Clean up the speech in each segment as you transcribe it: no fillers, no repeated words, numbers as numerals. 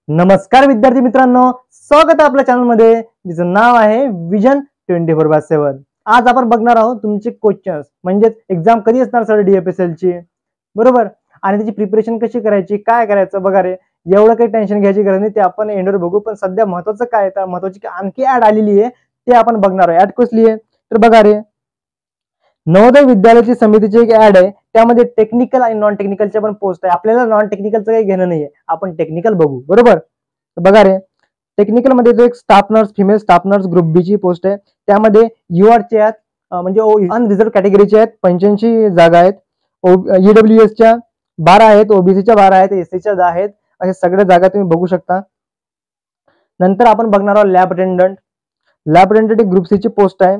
नमस्कार विद्यार्थी मित्रांनो, स्वागत आहे आपल्या चॅनलमध्ये जिचं नाव आहे विजन 24/7। आज आपण बघणार आहोत तुमचे क्वेश्चन्स म्हणजे एक्झाम कधी असणार सर DFSL ची, बरोबर, आणि त्याची प्रिपरेशन कशी करायची, काय करायचं बघा रे। एवढं काही टेन्शन घ्यायची गरज नाही, ते आपण एंडवर बघू। पण सध्या महत्त्वाचं काय आहे, महत्त्वाची आणखी ऍड आलेली आहे ते आपण बघणार आहे। ऍड कसली आहे तर बघा रे, नवोदय विद्यालयाची समितीची एक ऍड आहे, त्यामध्ये टेक्निकल आणि नॉन टेक्निकलच्या पण पोस्ट आहे। आपल्याला नॉन टेक्निकलचं काही घेणं नाहीये, आपण टेक्निकल बघू, बरोबर। बघा रे, टेक्निकल मध्ये जो एक staff nurse, female staff nurse group B ची पोस्ट आहे, त्यामध्ये UR च्या म्हणजे अनरिझर्व कॅटेगरीचे आहेत 85 जागा आहेत, EWS च्या 12 आहेत, OBC च्या 12 आहेत, SC च्या 10 आहेत, अशा सगळ्या जागा तुम्ही बघू शकता। नंतर आपण बघणार आहोत लॅब अटेंडंट। लॅब अटेंडंट एक ग्रुप सी ची पोस्ट आहे,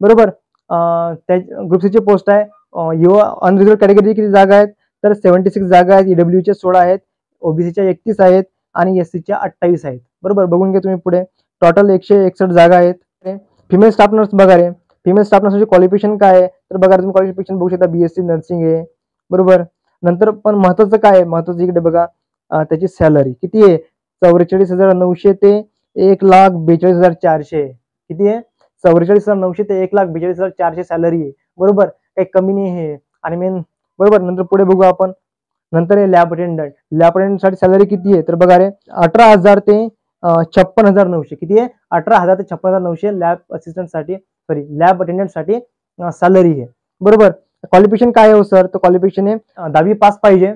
बरोबर। त्या ग्रुप सी ची पोस्ट आहे। अनरिझर्व कॅटेगरी किती जागा आहेत तर 76 जागा आहेत, EW च्या 16 आहेत, OBC च्या 31 आहेत आणि SC च्या 28 आहेत, बरोबर। बघून घ्या तुम्ही पुढे, टोटल 161 जागा आहेत। फिमेल स्टाफ नर्स बघा रे, फिमेल स्टाफ नर्सचे क्वालिफिकेशन काय आहे तर बघा तुम्ही क्वालिफिकेशन बघू शकता, BSc नर्सिंग आहे, बरोबर। नंतर पण महत्त्वाचं काय आहे, महत्त्वाचं इकडे बघा, त्याची सॅलरी किती आहे 44,900 ते 1,42,400, किती आहे 44,900 ते 1,42,400 सॅलरी आहे, बरोबर, काही कमी नाही हे। आणि मेन, बरोबर। नंतर पुढे बघू आपण, नंतर आहे लॅब अटेंडंट। लॅब अटेंडंट साठी सॅलरी किती आहे तर बघा रे, 18,000 ते 56,900, किती आहे 18,000 ते 56,900 लॅब असिस्टंट साठी, सॉरी लॅब अटेंडंट साठी सॅलरी आहे, बरोबर। क्वालिफिकेशन काय आहे सर तर क्वालिफिकेशन आहे 10वी पास पाहिजे,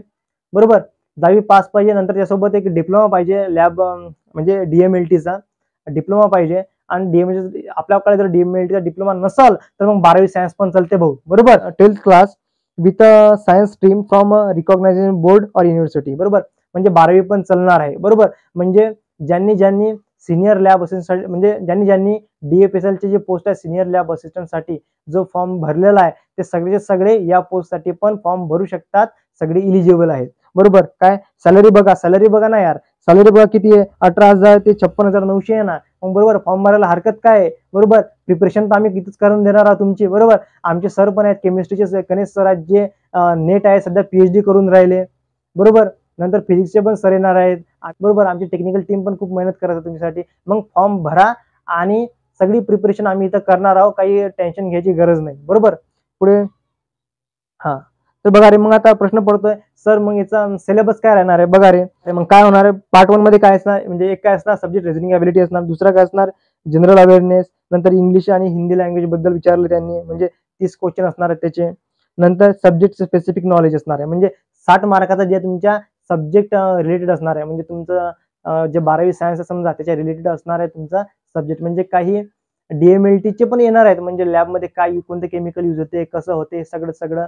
बरोबर, 10वी पास पाहिजे। नंतर त्यासोबत एक डिप्लोमा पाहिजे, लॅब म्हणजे DMLT चा डिप्लोमा पाहिजे। आणि DMLT आपल्याकडे जर DMLT चा डिप्लोमा नसेल तर मग 12वी सायन्स पण चालते भाऊ, बरोबर। 12th class with science stream from recognition board और युनिव्हर्सिटी, बरोबर, म्हणजे 12वी पण चालणार आहे, बरोबर। म्हणजे ज्यांनी सिनियर लॅब असिस्टंट म्हणजे ज्यांनी DFSL चे जे पोस्ट आहे सिनियर लॅब असिस्टंट साठी जो फॉर्म भरलेला आहे, ते सगळे सगळे या पोस्ट साठी पण फॉर्म भरू शकतात, सगळे इलिजिबल आहेत, बरोबर। काय सॅलरी बघा, सॅलरी बघा ना यार, सॅलरी बघा किती आहे 18,000 ते 56,900 आहे ना, मग बरोबर फॉर्म भरायला हरकत काय आहे, बरोबर। प्रिपरेशन तर आम्ही कितीच करून देणार आहोत तुमची, बरोबर। आमचे सर पण आहेत केमिस्ट्रीचे, गणेश सर आहेत जे नेट आहे सध्या PhD करून राहिले, बरोबर। नंतर फिजिक्सचे पण सर येणार आहेत, बरोबर। आमची टेक्निकल टीम पण खूप मेहनत करत आहे तुमच्यासाठी। मग फॉर्म भरा आणि सगळी प्रिपरेशन आम्ही इथं करणार आहोत, काही टेन्शन घ्यायची गरज नाही, बरोबर। पुढे हा, तर बघा रे, मग आता प्रश्न पडतोय सर मग याचा सिलेबस काय राहणार आहे, बघा रे। मग काय होणार आहे, पार्ट 1 मध्ये काय असणार, म्हणजे एक काय असणार सब्जेक्ट रिझनिंग एबिलिटी असणार, दुसरा काय असणार जनरल अवेअरनेस, नंतर इंग्लिश आणि हिंदी लँग्वेज बद्दल विचारलं त्यांनी, म्हणजे 30 क्वेश्चन असणार आहेत त्याचे। नंतर सब्जेक्ट स्पेसिफिक नॉलेज असणार आहे, म्हणजे 60 मार्काचा जे तुमच्या सब्जेक्ट रिलेटेड असणार आहे, म्हणजे तुमचं जे 12वी सायन्स समजा त्याच्या रिलेटेड असणार आहे तुमचा सब्जेक्ट। म्हणजे काही DMLT चे पण येणार आहेत, म्हणजे लॅबमध्ये काय कोणते केमिकल यूज होते, कसं होते, सगळं सगळं,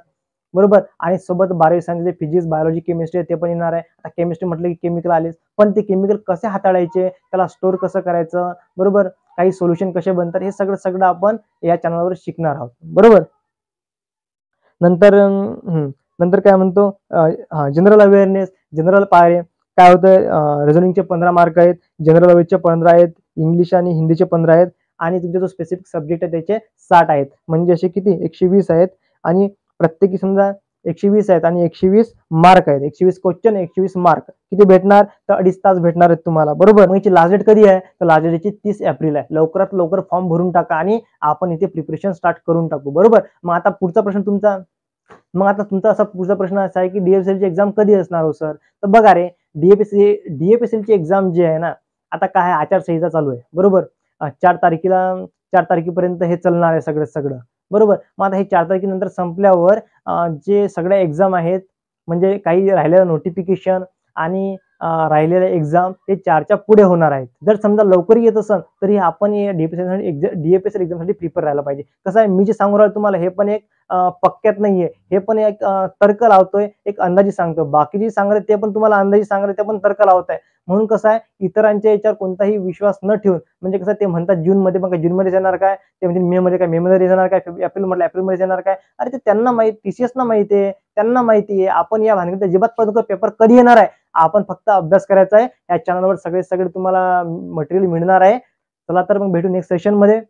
बरोबर। आणि सोबत 12वी सायन्सचे फिजिक्स, बायोलॉजी, केमिस्ट्री ते पण येणार आहे। आता केमिस्ट्री म्हटलं की केमिकल आलेच, पण ते केमिकल कसे हाताळायचे, त्याला स्टोअर कसं करायचं, बरोबर, काही सोल्युशन कसे बनतात, हे सगळं सगळं आपण या चॅनलवर शिकणार आहोत, बरोबर। नंतर नंतर काय म्हणतो, जनरल अवेअरनेस, जनरल पाय काय होतं, रिझनिंगचे 15 मार्क आहेत, जनरल अवेअरचे 15 आहेत, इंग्लिश आणि हिंदीचे 15 आहेत, आणि तुमचा जो स्पेसिफिक सब्जेक्ट आहे त्याचे 60 आहेत, म्हणजे असे किती 120 आहेत। आणि प्रत्येकी समजा 120 आहेत आणि 120 मार्क आहेत, 120 क्वेश्चन 120 मार्क, किती भेटणार तर 2.5 तास भेटणार आहेत तुम्हाला, बरोबर। मग याची लास्ट डेट कधी आहे तर लास्ट डेट 30 एप्रिल आहे, लवकरात लवकर फॉर्म भरून टाका आणि आपण इथे प्रिपरेशन स्टार्ट करून टाकू, बरोबर। मग आता पुढचा प्रश्न तुमचा, मग आता तुमचा असा पुढचा प्रश्न असा आहे की DFSL ची एक्झाम कधी असणार हो सर, तर बघा रे, DFSL ची एक्झाम जी आहे ना, आता काय आचारसंहिता चालू आहे, बरोबर। 4 तारखेपर्यंत हे चालणार आहे सगळं सगळं, बरोबर। मग आता हे 4 तारखेनंतर संपल्यावर जे सगळ्या एक्झाम आहेत, म्हणजे काही राहिलेलं नोटिफिकेशन आणि राहिलेल्या एक्झाम हे 4च्या पुढे होणार आहेत। जर समजा लवकर येत असेल तरी आपण DFSL एक्झामसाठी प्रिपेअर राहायला पाहिजे। कसं आहे, मी जे सांगू राहिलो तुम्हाला हे पण एक पक्क्यात नाहीये, हे पण एक तर्क लावतोय, एक अंदाजी सांगतो, बाकी जे सांगत ते पण तुम्हाला अंदाजी सांगत ते पण तर्क लावताय। म्हणून कसं आहे, इतरांच्या याच्यावर कोणताही विश्वास न ठेवून, म्हणजे कसं ते म्हणतात जून मध्ये, मग जून मध्ये येणार काय, ते म्हणजे मे मध्ये काय, मे मध्ये येणार काय, एप्रिल म्हटलं एप्रिल मध्ये येणार काय, अरे ते त्यांना माहिती, TCS ना माहिती आहे, त्यांना माहिती आहे। आपण या भानगडीत अजिबात पडतो, पेपर कधी येणार आहे, आपण फक्त अभ्यास करायचा आहे। या चॅनलवर सगळे तुम्हाला मटेरियल मिळणार आहे। चला तर मग भेटू नेक्स्ट सेशन मध्ये।